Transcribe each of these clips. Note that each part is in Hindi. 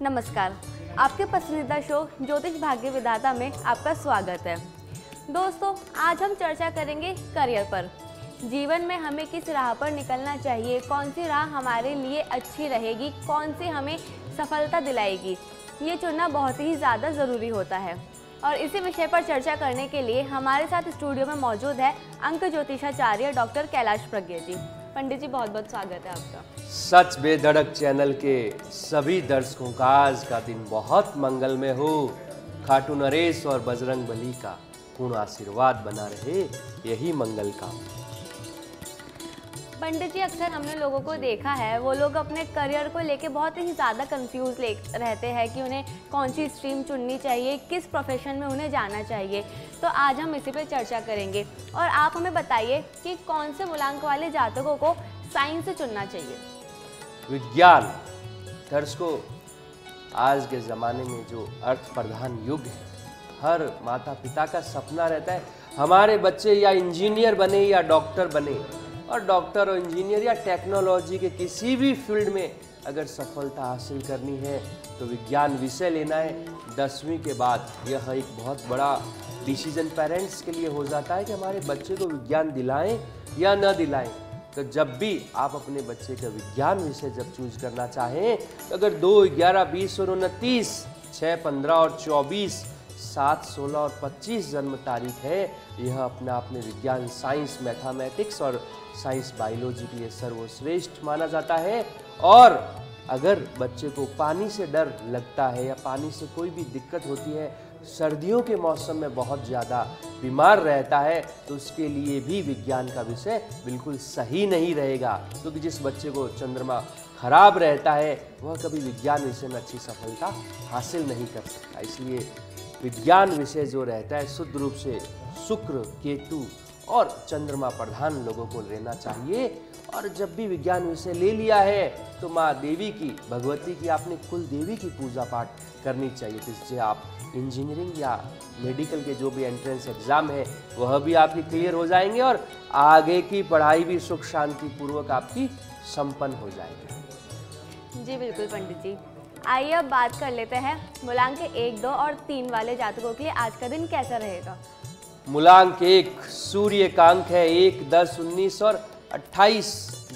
नमस्कार, आपके पसंदीदा शो ज्योतिष भाग्य विधाता में आपका स्वागत है। दोस्तों, आज हम चर्चा करेंगे करियर पर। जीवन में हमें किस राह पर निकलना चाहिए, कौन सी राह हमारे लिए अच्छी रहेगी, कौन सी हमें सफलता दिलाएगी, ये चुनना बहुत ही ज़्यादा ज़रूरी होता है। और इसी विषय पर चर्चा करने के लिए हमारे साथ स्टूडियो में मौजूद है अंक ज्योतिषाचार्य डॉक्टर कैलाश प्रज्ञा जी। पंडित जी, बहुत बहुत स्वागत है आपका। सच बेधड़क चैनल के सभी दर्शकों का आज का दिन बहुत मंगलमय हो। खाटू नरेश और बजरंग बली का पूर्ण आशीर्वाद बना रहे, यही मंगल का। पंडित जी, अक्सर हमने लोगों को देखा है, वो लोग अपने करियर को लेके बहुत ही ज़्यादा कंफ्यूज रहते हैं कि उन्हें कौन सी स्ट्रीम चुननी चाहिए, किस प्रोफेशन में उन्हें जाना चाहिए। तो आज हम इसी पे चर्चा करेंगे और आप हमें बताइए कि कौन से मूलांक वाले जातकों को साइंस से चुनना चाहिए। विज्ञान दर्शकों, आज के ज़माने में जो अर्थ प्रधान युग है, हर माता पिता का सपना रहता है हमारे बच्चे या इंजीनियर बने या डॉक्टर बने। और डॉक्टर और इंजीनियर या टेक्नोलॉजी के किसी भी फील्ड में अगर सफलता हासिल करनी है तो विज्ञान विषय लेना है। 10वीं के बाद यह एक बहुत बड़ा डिसीजन पेरेंट्स के लिए हो जाता है कि हमारे बच्चे को विज्ञान दिलाएं या न दिलाएं। तो जब भी आप अपने बच्चे का विज्ञान विषय जब चूज करना चाहें तो अगर 2, 11, 20 और 29, 6, 15 और 24, 7, 16 और 25 जन्म तारीख है, यह अपने आप में विज्ञान, साइंस, मैथमेटिक्स और साइंस बायोलॉजी के लिए सर्वश्रेष्ठ माना जाता है। और अगर बच्चे को पानी से डर लगता है या पानी से कोई भी दिक्कत होती है, सर्दियों के मौसम में बहुत ज़्यादा बीमार रहता है, तो उसके लिए भी विज्ञान का विषय बिल्कुल सही नहीं रहेगा। क्योंकि जिस बच्चे को चंद्रमा खराब रहता है वह कभी विज्ञान विषय में अच्छी सफलता हासिल नहीं कर सकता। इसलिए विज्ञान विषय जो रहता है शुद्ध रूप से शुक्र, केतु और चंद्रमा प्रधान लोगों को लेना चाहिए। और जब भी विज्ञान विषय ले लिया है तो माँ देवी की, भगवती की, आपने कुल देवी की पूजा पाठ करनी चाहिए, जिससे आप इंजीनियरिंग या मेडिकल के जो भी एंट्रेंस एग्जाम है वह भी आपकी क्लियर हो जाएंगे और आगे की पढ़ाई भी सुख शांति पूर्वक आपकी संपन्न हो जाएगी। जी बिल्कुल पंडित जी। आइए अब बात कर लेते हैं मूलांक 1, 2 और 3 वाले जातकों के लिए आज का दिन कैसा रहेगा। मूलांक 1 सूर्य का अंक है 1, 10, 19 और 28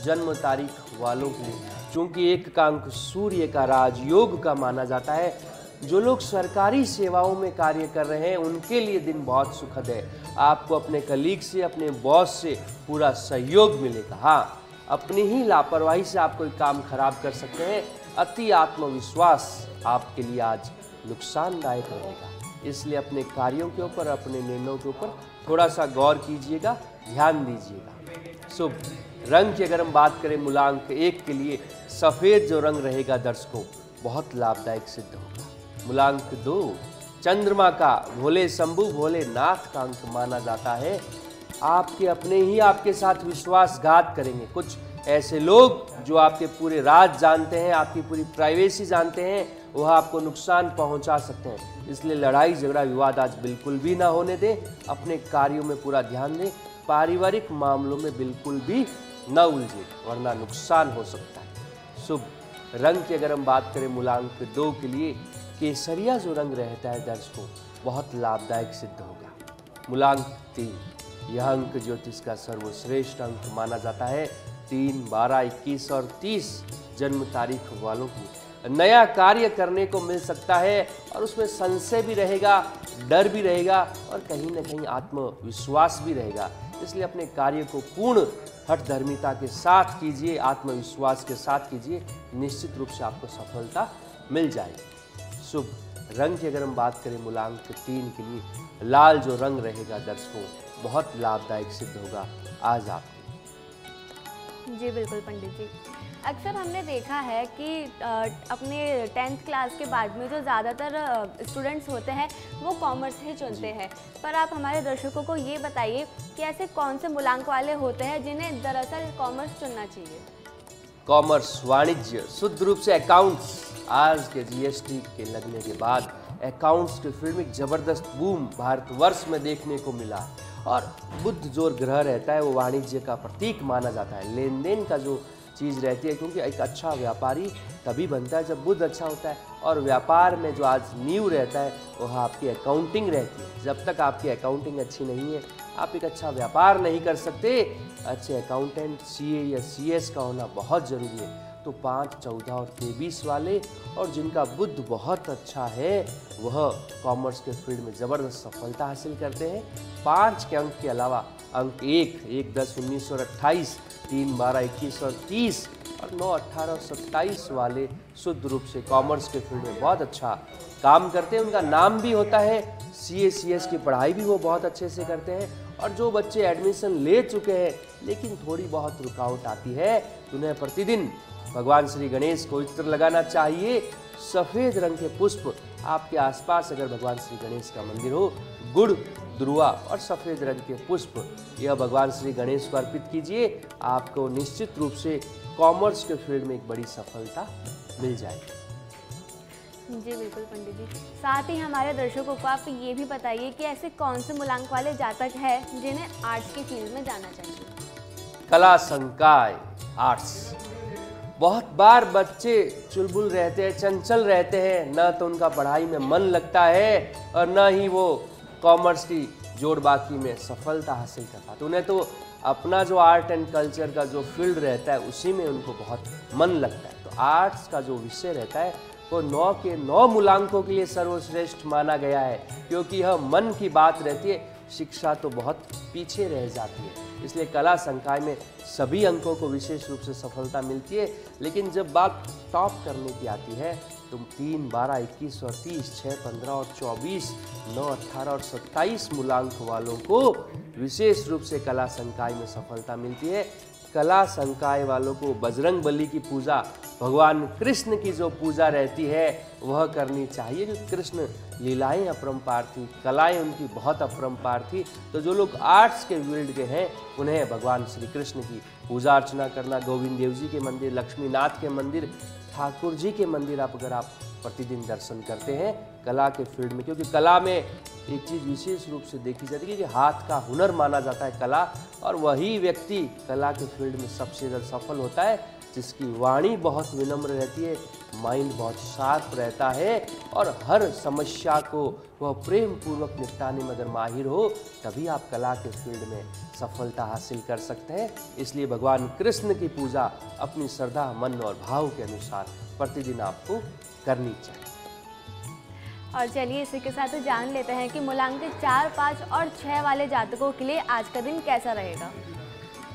जन्म तारीख वालों के लिए। चूंकि 1 का अंक सूर्य का राजयोग का माना जाता है, जो लोग सरकारी सेवाओं में कार्य कर रहे हैं उनके लिए दिन बहुत सुखद है। आपको अपने कलीग से, अपने बॉस से पूरा सहयोग मिलेगा। हाँ, अपनी ही लापरवाही से आप कोई काम खराब कर सकते हैं। अति आत्मविश्वास आपके लिए आज नुकसानदायक रहेगा, इसलिए अपने कार्यों के ऊपर, अपने निर्णयों के ऊपर थोड़ा सा गौर कीजिएगा, ध्यान दीजिएगा। शुभ रंग की अगर हम बात करें मूलांक 1 के लिए, सफ़ेद जो रंग रहेगा दर्शकों बहुत लाभदायक सिद्ध होगा। मूलांक 2 चंद्रमा का भोले शंभु भोलेनाथ का अंक माना जाता है। आपके अपने ही आपके साथ विश्वासघात करेंगे। कुछ ऐसे लोग जो आपके पूरे राज जानते हैं, आपकी पूरी प्राइवेसी जानते हैं, वह आपको नुकसान पहुंचा सकते हैं। इसलिए लड़ाई झगड़ा विवाद आज बिल्कुल भी ना होने दें। अपने कार्यों में पूरा ध्यान दें। पारिवारिक मामलों में बिल्कुल भी न उलझे, वरना नुकसान हो सकता है। शुभ रंग की अगर हम बात करें मूलांक 2 के लिए, केसरिया जो रंग रहता है दर्शकों बहुत लाभदायक सिद्ध होगा। मूलांक 3 यह अंक ज्योतिष का सर्वश्रेष्ठ अंक माना जाता है। 3, 12, 21 और 30 जन्म तारीख वालों की नया कार्य करने को मिल सकता है और उसमें संशय भी रहेगा, डर भी रहेगा और कहीं ना कहीं आत्मविश्वास भी रहेगा। इसलिए अपने कार्य को पूर्ण हठधर्मिता के साथ कीजिए, आत्मविश्वास के साथ कीजिए, निश्चित रूप से आपको सफलता मिल जाएगी। शुभ रंग की अगर हम बात करें मूलांक 3 के लिए, लाल जो रंग रहेगा दर्शकों बहुत लाभदायक सिद्ध होगा आज आपको। जी बिल्कुल पंडित जी। अक्सर हमने देखा है कि अपने 10th क्लास के बाद में जो ज़्यादातर स्टूडेंट्स होते हैं वो कॉमर्स ही चुनते हैं, पर आप हमारे दर्शकों को ये बताइए कि ऐसे कौन से मूलांक वाले होते हैं जिन्हें दरअसल कॉमर्स चुनना चाहिए। कॉमर्स, वाणिज्य, शुद्ध रूप से अकाउंट्स। आज के जीएसटी के लगने के बाद अकाउंट्स के फील्ड में जबरदस्त बूम भारतवर्ष में देखने को मिला और बुध जो ग्रह रहता है वो वाणिज्य का प्रतीक माना जाता है, लेन देन का जो चीज़ रहती है, क्योंकि एक अच्छा व्यापारी तभी बनता है जब बुध अच्छा होता है। और व्यापार में जो आज नींव रहता है वह आपकी अकाउंटिंग रहती है। जब तक आपकी अकाउंटिंग अच्छी नहीं है आप एक अच्छा व्यापार नहीं कर सकते। अच्छे अकाउंटेंट सीए या सीएस का होना बहुत ज़रूरी है। तो 5, 14 और 23 वाले और जिनका बुध बहुत अच्छा है वह कॉमर्स के फील्ड में ज़बरदस्त सफलता हासिल करते हैं। 5 के अंक के अलावा अंक 1, 1, 10, 19 और 28, 3, 12, 21 और 30 और 9, 18 और 27 वाले शुद्ध रूप से कॉमर्स के फील्ड में बहुत अच्छा काम करते हैं। उनका नाम भी होता है, सीए सीएस की पढ़ाई भी वो बहुत अच्छे से करते हैं। और जो बच्चे एडमिशन ले चुके हैं लेकिन थोड़ी बहुत रुकावट आती है तो उन्हें प्रतिदिन भगवान श्री गणेश को इत्र लगाना चाहिए। सफ़ेद रंग के पुष्प आपके आसपास अगर भगवान श्री गणेश का मंदिर हो, गुड़, दुर्वा और सफ़ेद रंग के पुष्प यह भगवान श्री गणेश को अर्पित कीजिए। आपको निश्चित रूप से कॉमर्स के फील्ड में एक बड़ी सफलता मिल जाएगी। जी बिल्कुल पंडित जी। साथ ही हमारे दर्शकों को आप ये भी बताइए कि ऐसे कौन से मूलांक वाले जातक हैं जिन्हें आर्ट्स की फील्ड में जाना चाहिए। कला संकाय आर्ट्स। बहुत बार बच्चे चुलबुल रहते हैं, चंचल रहते हैं, न तो उनका पढ़ाई में मन लगता है और न ही वो कॉमर्स की जोड़ बाकी में सफलता हासिल कर पाते। उन्हें तो अपना जो आर्ट एंड कल्चर का जो फील्ड रहता है उसी में उनको बहुत मन लगता है। तो आर्ट्स का जो विषय रहता है वो 9 के 9 मूलांकों के लिए सर्वश्रेष्ठ माना गया है, क्योंकि यह मन की बात रहती है। शिक्षा तो बहुत पीछे रह जाती है, इसलिए कला संकाय में सभी अंकों को विशेष रूप से सफलता मिलती है। लेकिन जब बात टॉप करने की आती है तो 3, 12, 21 और 30, 6, 15 और 24, 9, 18 और 27 मूलांक वालों को विशेष रूप से कला संकाय में सफलता मिलती है। कला संकाय वालों को बजरंग बली की पूजा, भगवान कृष्ण की जो पूजा रहती है वह करनी चाहिए। जो कृष्ण लीलाएं अपरंपार थी, कलाएं उनकी बहुत अपरंपार थी। तो जो लोग आर्ट्स के फील्ड के हैं उन्हें भगवान श्री कृष्ण की पूजा अर्चना करना, गोविंद देव जी के मंदिर, लक्ष्मीनाथ के मंदिर, ठाकुर जी के मंदिर अगर आप प्रतिदिन दर्शन करते हैं कला के फील्ड में, क्योंकि कला में एक चीज़ विशेष रूप से देखी जाती है कि हाथ का हुनर माना जाता है कला, और वही व्यक्ति कला के फील्ड में सबसे ज़्यादा सफल होता है जिसकी वाणी बहुत विनम्र रहती है, माइंड बहुत शार्प रहता है और हर समस्या को वह प्रेम पूर्वक निपटाने में अगर माहिर हो तभी आप कला के फील्ड में सफलता हासिल कर सकते हैं। इसलिए भगवान कृष्ण की पूजा अपनी श्रद्धा, मन और भाव के अनुसार प्रतिदिन आपको करनी चाहिए। और चलिए इसी के साथ जान लेते हैं कि मूलांक 4, 5 और 6 वाले जातकों के लिए आज का दिन कैसा रहेगा।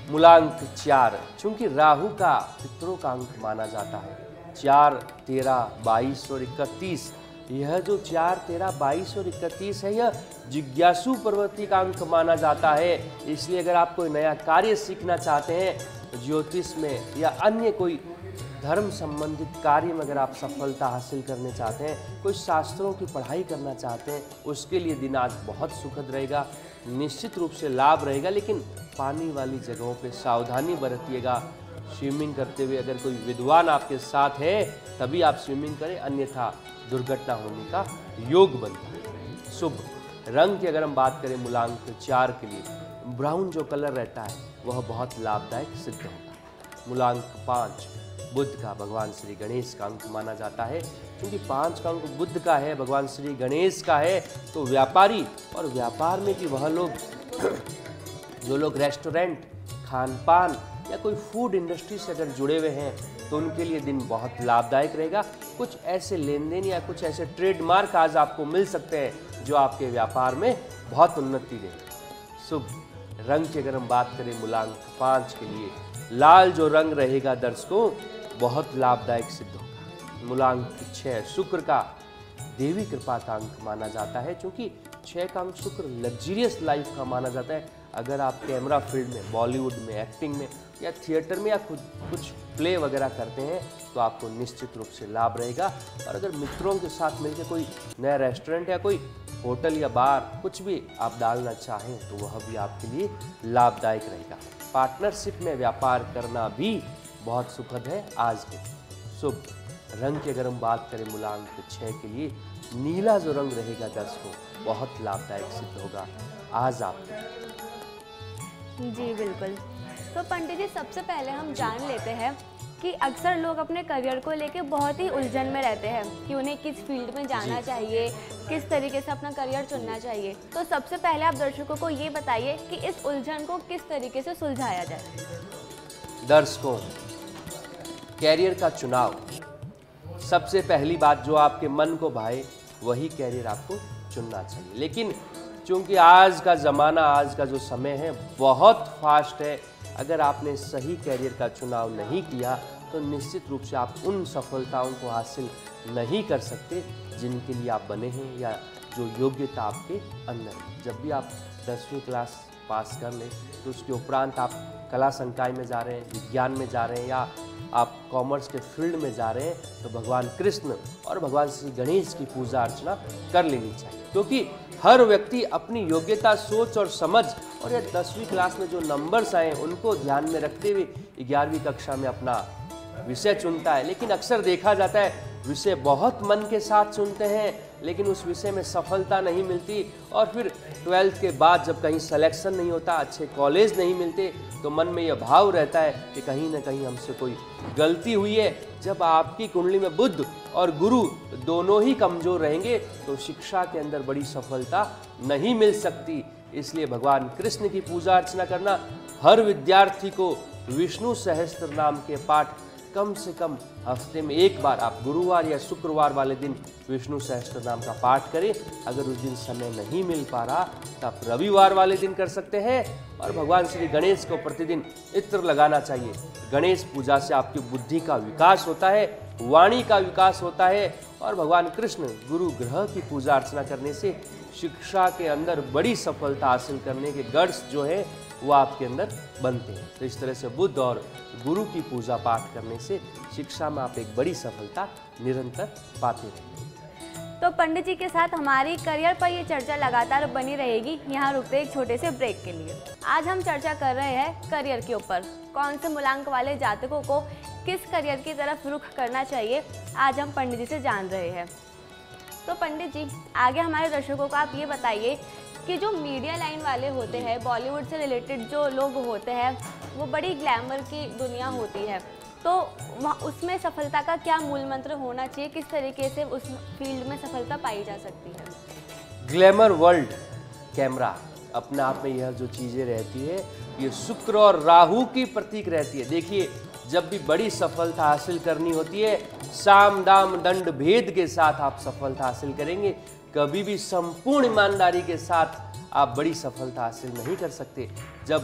मूलांक 4, चूंकि राहु का पितरों का अंक माना जाता है, 4, 13, 22 और 31, यह जो 4, 13, 22 और 31 है यह जिज्ञासु प्रवृत्ति का अंक माना जाता है। इसलिए अगर आप कोई नया कार्य सीखना चाहते हैं, ज्योतिष में या अन्य कोई धर्म संबंधित कार्य में अगर आप सफलता हासिल करने चाहते हैं, कोई शास्त्रों की पढ़ाई करना चाहते हैं, उसके लिए दिन आज बहुत सुखद रहेगा, निश्चित रूप से लाभ रहेगा। लेकिन पानी वाली जगहों पे सावधानी बरतिएगा। स्विमिंग करते हुए अगर कोई विद्वान आपके साथ है तभी आप स्विमिंग करें, अन्यथा दुर्घटना होने का योग बनता है। शुभ रंग की अगर हम बात करें मूलांक 4 के लिए, ब्राउन जो कलर रहता है वह बहुत लाभदायक सिद्ध होता है। मूलांक 5, बुध का भगवान श्री गणेश का अंक माना जाता है। क्योंकि 5 का अंक बुध का है, भगवान श्री गणेश का है, तो व्यापारी और व्यापार में भी वह लोग जो लोग रेस्टोरेंट, खान पान या कोई फूड इंडस्ट्री से अगर जुड़े हुए हैं तो उनके लिए दिन बहुत लाभदायक रहेगा। कुछ ऐसे लेन देन या कुछ ऐसे ट्रेडमार्क आज आपको मिल सकते हैं जो आपके व्यापार में बहुत उन्नति देंगे। शुभ रंग की अगर हम बात करें मूलांक 5 के लिए, लाल जो रंग रहेगा दर्शकों बहुत लाभदायक सिद्ध होगा। मूलांक 6, शुक्र का देवी कृपा का अंक माना जाता है। क्योंकि 6 का अंक शुक्र लग्जरियस लाइफ का माना जाता है। अगर आप कैमरा फील्ड में, बॉलीवुड में, एक्टिंग में या थिएटर में या कुछ प्ले वगैरह करते हैं तो आपको निश्चित रूप से लाभ रहेगा। और अगर मित्रों के साथ मिलकर कोई नया रेस्टोरेंट या कोई होटल या बार कुछ भी आप डालना चाहें तो वह भी आपके लिए लाभदायक रहेगा। पार्टनरशिप में व्यापार करना भी बहुत सुखद है आज के। शुभ रंग की अगर हम बात करें मूलांक 6 के लिए, नीला जो रंग रहेगा दर्शकों बहुत लाभदायक सिद्ध होगा आज आपको। जी बिल्कुल। तो पंडित जी, सबसे पहले हम जान लेते हैं कि अक्सर लोग अपने करियर को लेके बहुत ही उलझन में रहते हैं कि उन्हें किस फील्ड में जाना चाहिए, किस तरीके से अपना करियर चुनना चाहिए। तो सबसे पहले आप दर्शकों को ये बताइए कि इस उलझन को किस तरीके से सुलझाया जाए। दर्शकों, कैरियर का चुनाव, सबसे पहली बात जो आपके मन को भाए वही कैरियर आपको चुनना चाहिए। लेकिन चूंकि आज का ज़माना, आज का जो समय है बहुत फास्ट है, अगर आपने सही कैरियर का चुनाव नहीं किया तो निश्चित रूप से आप उन सफलताओं को हासिल नहीं कर सकते जिनके लिए आप बने हैं या जो योग्यता आपके अंदर है। जब भी आप 10वीं क्लास पास कर लें तो उसके उपरांत आप कला संकाय में जा रहे हैं, विज्ञान में जा रहे हैं या आप कॉमर्स के फील्ड में जा रहे हैं तो भगवान कृष्ण और भगवान श्री गणेश की पूजा अर्चना कर लेनी चाहिए, क्योंकि हर व्यक्ति अपनी योग्यता, सोच और समझ और ये 10वीं क्लास में जो नंबर्स आए उनको ध्यान में रखते हुए 11वीं कक्षा में अपना विषय चुनता है। लेकिन अक्सर देखा जाता है विषय बहुत मन के साथ चुनते हैं लेकिन उस विषय में सफलता नहीं मिलती, और फिर 12th के बाद जब कहीं सिलेक्शन नहीं होता, अच्छे कॉलेज नहीं मिलते तो मन में यह भाव रहता है कि कहीं ना कहीं हमसे कोई गलती हुई है। जब आपकी कुंडली में बुध और गुरु दोनों ही कमजोर रहेंगे तो शिक्षा के अंदर बड़ी सफलता नहीं मिल सकती। इसलिए भगवान कृष्ण की पूजा अर्चना करना, हर विद्यार्थी को विष्णु सहस्त्र नाम के पाठ कम से कम हफ्ते में एक बार आप गुरुवार या शुक्रवार वाले दिन विष्णु सहस्त्र नाम का पाठ करें। अगर उस दिन समय नहीं मिल पा रहा तो आप रविवार वाले दिन कर सकते हैं। और भगवान श्री गणेश को प्रतिदिन इत्र लगाना चाहिए। गणेश पूजा से आपकी बुद्धि का विकास होता है, वाणी का विकास होता है, और भगवान कृष्ण गुरु ग्रह की पूजा अर्चना करने से शिक्षा के अंदर बड़ी सफलता हासिल करने के गट्स जो है वो आपके अंदर बनते हैं। तो इस तरह से बुध और गुरु की पूजा पाठ करने से शिक्षा में आप एक बड़ी सफलता निरंतर पाते रहेंगे। तो पंडित जी के साथ हमारी करियर पर ये चर्चा लगातार बनी रहेगी। यहाँ रुकते एक छोटे से ब्रेक के लिए। आज हम चर्चा कर रहे हैं करियर के ऊपर, कौन से मूलांक वाले जातकों को किस करियर की तरफ रुख करना चाहिए, आज हम पंडित जी से जान रहे हैं। तो पंडित जी, आगे हमारे दर्शकों को आप ये बताइए कि जो मीडिया लाइन वाले होते हैं, बॉलीवुड से रिलेटेड जो लोग होते हैं, वो बड़ी ग्लैमर की दुनिया होती है, तो उसमें सफलता का क्या मूल मंत्र होना चाहिए, किस तरीके से उस फील्ड में सफलता पाई जा सकती है? ग्लैमर वर्ल्ड, कैमरा, अपने आप में यह जो चीज़ें रहती है ये शुक्र और राहु की प्रतीक रहती है। देखिए, जब भी बड़ी सफलता हासिल करनी होती है, साम दाम दंड भेद के साथ आप सफलता हासिल करेंगे। कभी भी संपूर्ण ईमानदारी के साथ आप बड़ी सफलता हासिल नहीं कर सकते। जब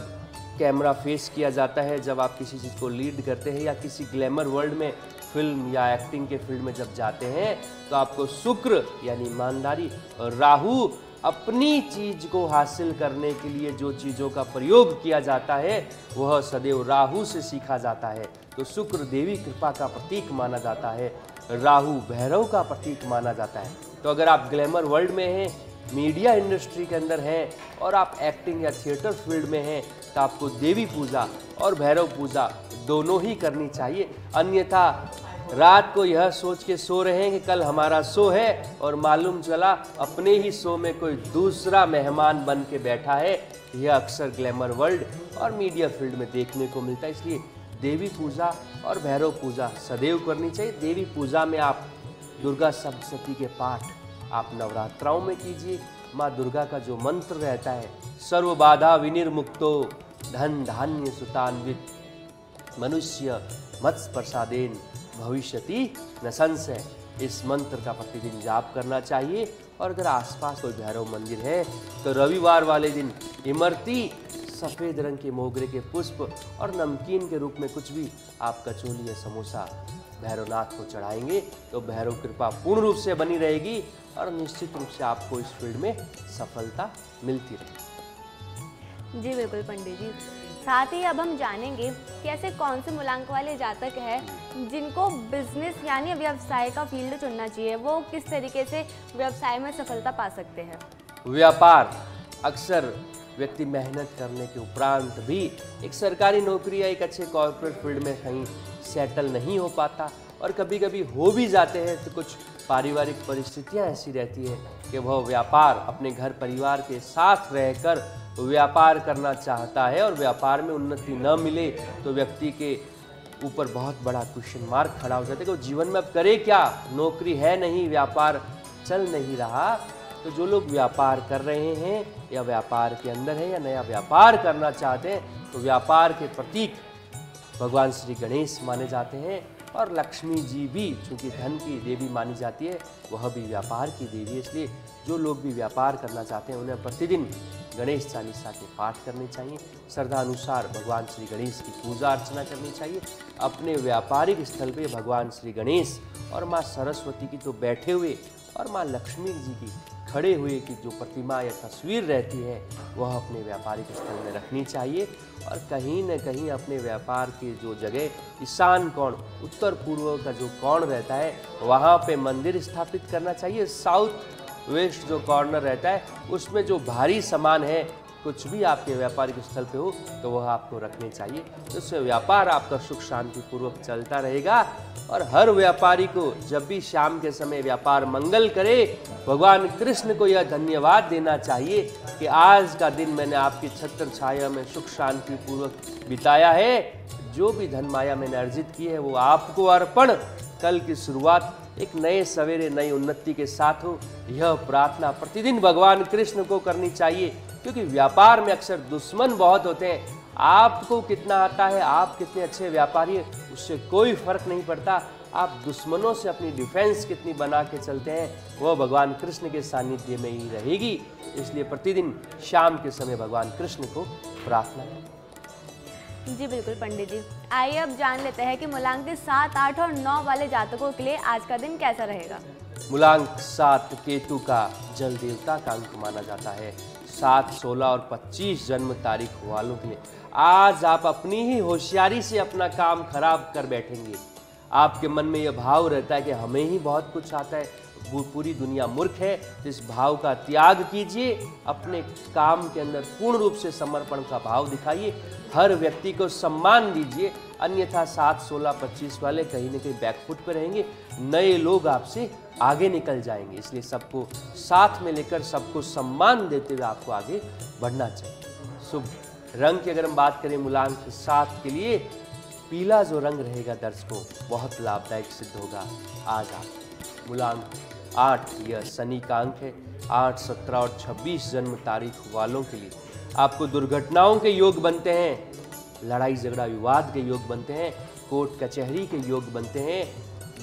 कैमरा फेस किया जाता है, जब आप किसी चीज़ को लीड करते हैं या किसी ग्लैमर वर्ल्ड में फिल्म या एक्टिंग के फील्ड में जब जाते हैं तो आपको शुक्र यानी ईमानदारी और राहु अपनी चीज को हासिल करने के लिए जो चीज़ों का प्रयोग किया जाता है वह सदैव राहु से सीखा जाता है। तो शुक्र देवी कृपा का प्रतीक माना जाता है, राहु भैरव का प्रतीक माना जाता है। तो अगर आप ग्लैमर वर्ल्ड में हैं, मीडिया इंडस्ट्री के अंदर हैं और आप एक्टिंग या थिएटर फील्ड में हैं तो आपको देवी पूजा और भैरव पूजा दोनों ही करनी चाहिए। अन्यथा रात को यह सोच के सो रहे हैं कि कल हमारा शो है और मालूम चला अपने ही शो में कोई दूसरा मेहमान बन के बैठा है, यह अक्सर ग्लैमर वर्ल्ड और मीडिया फील्ड में देखने को मिलता है। इसलिए देवी पूजा और भैरव पूजा सदैव करनी चाहिए। देवी पूजा में आप दुर्गा सप्तशती के पाठ आप नवरात्राओं में कीजिए। माँ दुर्गा का जो मंत्र रहता है, सर्व बाधा विनिर्मुक्तो धन धान्य सुतान्वित मनुष्य मत्स्य प्रसादेन भविष्यति न संशय, इस मंत्र का प्रतिदिन जाप करना चाहिए। और अगर आसपास कोई भैरव मंदिर है तो रविवार वाले दिन इमरती सफ़ेद रंग के मोगरे के पुष्प और नमकीन के रूप में कुछ भी आप कचौली या समोसा भैरवनाथ को चढ़ाएंगे तो भैरव कृपा पूर्ण रूप से बनी रहेगी और निश्चित रूप से आपको इस फील्ड में सफलता मिलती रहेगी। जी बिल्कुल पंडित जी। साथ ही अब हम जानेंगे कि ऐसे कौन से मूलांक वाले जातक हैं जिनको बिजनेस यानी व्यवसाय का फील्ड चुनना चाहिए, वो किस तरीके से व्यवसाय में सफलता पा सकते हैं? व्यापार, अक्सर व्यक्ति मेहनत करने के उपरांत भी एक सरकारी नौकरी या एक अच्छे कॉर्पोरेट फील्ड में कहीं सेटल नहीं हो पाता, और कभी कभी हो भी जाते हैं तो कुछ पारिवारिक परिस्थितियां ऐसी रहती है कि वह व्यापार अपने घर परिवार के साथ रहकर व्यापार करना चाहता है और व्यापार में उन्नति न मिले तो व्यक्ति के ऊपर बहुत बड़ा क्वेश्चन मार्क खड़ा हो जाता है कि वो जीवन में अब करे क्या, नौकरी है नहीं, व्यापार चल नहीं रहा। तो जो लोग व्यापार कर रहे हैं या व्यापार के अंदर है या नया व्यापार करना चाहते हैं तो व्यापार के प्रतीक भगवान श्री गणेश माने जाते हैं और लक्ष्मी जी भी चूँकि धन की देवी मानी जाती है, वह भी व्यापार की देवी है। इसलिए जो लोग भी व्यापार करना चाहते हैं उन्हें प्रतिदिन गणेश चालीसा के पाठ करने चाहिए, श्रद्धा अनुसार भगवान श्री गणेश की पूजा अर्चना करनी चाहिए। अपने व्यापारिक स्थल पे भगवान श्री गणेश और माँ सरस्वती की तो बैठे हुए और माँ लक्ष्मी जी की खड़े हुए की जो प्रतिमा या तस्वीर रहती है वह अपने व्यापारिक स्थल में रखनी चाहिए। और कहीं न कहीं अपने व्यापार की जो जगह ईशान कोण, उत्तर पूर्व का जो कोण रहता है वहाँ पे मंदिर स्थापित करना चाहिए। साउथ वेस्ट जो कॉर्नर रहता है उसमें जो भारी सामान है कुछ भी आपके व्यापारिक स्थल पे हो तो वह आपको रखने चाहिए, जिससे व्यापार आपका सुख शांति पूर्वक चलता रहेगा। और हर व्यापारी को जब भी शाम के समय व्यापार मंगल करे भगवान कृष्ण को यह धन्यवाद देना चाहिए कि आज का दिन मैंने आपकी छत्र छाया में सुख शांति पूर्वक बिताया है। जो भी धन माया मैंने अर्जित की है वो आपको अर्पण, कल की शुरुआत एक नए सवेरे नई उन्नति के साथ हो, यह प्रार्थना प्रतिदिन भगवान कृष्ण को करनी चाहिए। क्योंकि व्यापार में अक्सर दुश्मन बहुत होते हैं। आपको कितना आता है, आप कितने अच्छे व्यापारी हैं, उससे कोई फर्क नहीं पड़ता। आप दुश्मनों से अपनी डिफेंस कितनी बना के चलते हैं वह भगवान कृष्ण के सानिध्य में ही रहेगी। इसलिए प्रतिदिन शाम के समय भगवान कृष्ण को प्रार्थना करें। जी बिल्कुल पंडित जी। आइए अब जान लेते हैं कि मूलांक 7, 8 और 9 वाले जातकों के लिए आज का दिन कैसा रहेगा। मूलांक 7 केतु का जल देवता का अंक माना जाता है। 7, 16 और 25 जन्म तारीख वालों के लिए आज आप अपनी ही होशियारी से अपना काम खराब कर बैठेंगे। आपके मन में यह भाव रहता है कि हमें ही बहुत कुछ आता है, पूरी दुनिया मूर्ख है। इस भाव का त्याग कीजिए, अपने काम के अंदर पूर्ण रूप से समर्पण का भाव दिखाइए, हर व्यक्ति को सम्मान दीजिए। अन्यथा 7, 16, 25 वाले कहीं न कहीं बैकफुट पर रहेंगे, नए लोग आपसे आगे निकल जाएंगे। इसलिए सबको साथ में लेकर सबको सम्मान देते हुए आपको आगे बढ़ना चाहिए। शुभ रंग की अगर हम बात करें मूलांक 7 के लिए पीला जो रंग रहेगा दर्शकों बहुत लाभदायक सिद्ध होगा। आज आप मूलांक 8 यह शनि का अंक है। 8, 17 और 26 जन्म तारीख वालों के लिए आपको दुर्घटनाओं के योग बनते हैं, लड़ाई झगड़ा विवाद के योग बनते हैं, कोर्ट कचहरी के योग बनते हैं,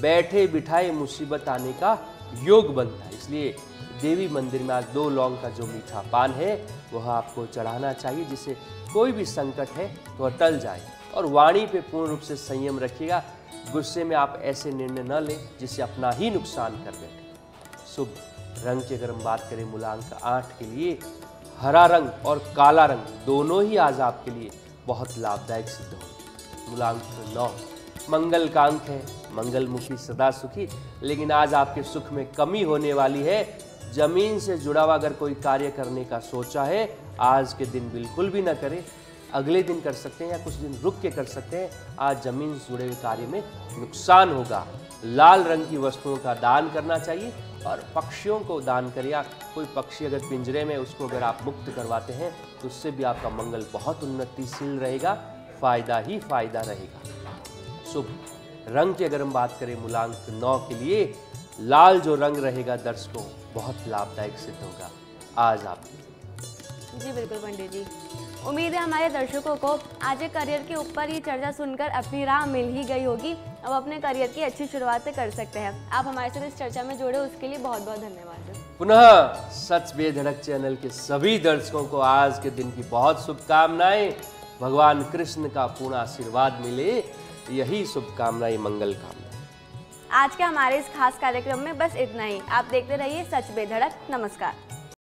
बैठे बिठाए मुसीबत आने का योग बनता है। इसलिए देवी मंदिर में आज 2 लौंग का जो मीठा पान है वह आपको चढ़ाना चाहिए, जिससे कोई भी संकट है तो वह टल जाए। और वाणी पे पूर्ण रूप से संयम रखिएगा, गुस्से में आप ऐसे निर्णय न लें जिससे अपना ही नुकसान कर बैठे। शुभ रंग की अगर हम बात करें मूलांक 8 के लिए हरा रंग और काला रंग दोनों ही आज आपके लिए बहुत लाभदायक सिद्ध हो। मूलांक 9 मंगल का अंक है, मंगलमुखी सदा सुखी, लेकिन आज आपके सुख में कमी होने वाली है। जमीन से जुड़ा हुआ अगर कोई कार्य करने का सोचा है आज के दिन बिल्कुल भी न करें, अगले दिन कर सकते हैं या कुछ दिन रुक के कर सकते हैं। आज जमीन से जुड़े हुए कार्य में नुकसान होगा। लाल रंग की वस्तुओं का दान करना चाहिए और पक्षियों को दान करिए। कोई पक्षी अगर पिंजरे में उसको अगर आप मुक्त करवाते हैं तो उससे भी आपका मंगल बहुत उन्नतिशील रहेगा, फायदा ही फायदा रहेगा। शुभ रंग की अगर हम बात करें मूलांक 9 के लिए लाल जो रंग रहेगा दर्शकों बहुत लाभदायक सिद्ध होगा आज आपके। जी बिल्कुल पंडित जी। उम्मीद है हमारे दर्शकों को आज करियर के ऊपर ये चर्चा सुनकर अपनी राह मिल ही गई होगी। अब अपने करियर की अच्छी शुरुआतें कर सकते हैं। आप हमारे साथ इस चर्चा में जुड़े उसके लिए बहुत बहुत धन्यवाद। पुनः सच बेधड़क चैनल के सभी दर्शकों को आज के दिन की बहुत शुभकामनाएं। भगवान कृष्ण का पूर्ण आशीर्वाद मिले, यही शुभकामनाएं, मंगल कामनाएं। आज के हमारे इस खास कार्यक्रम में बस इतना ही। आप देखते रहिए सच बेधड़क। नमस्कार।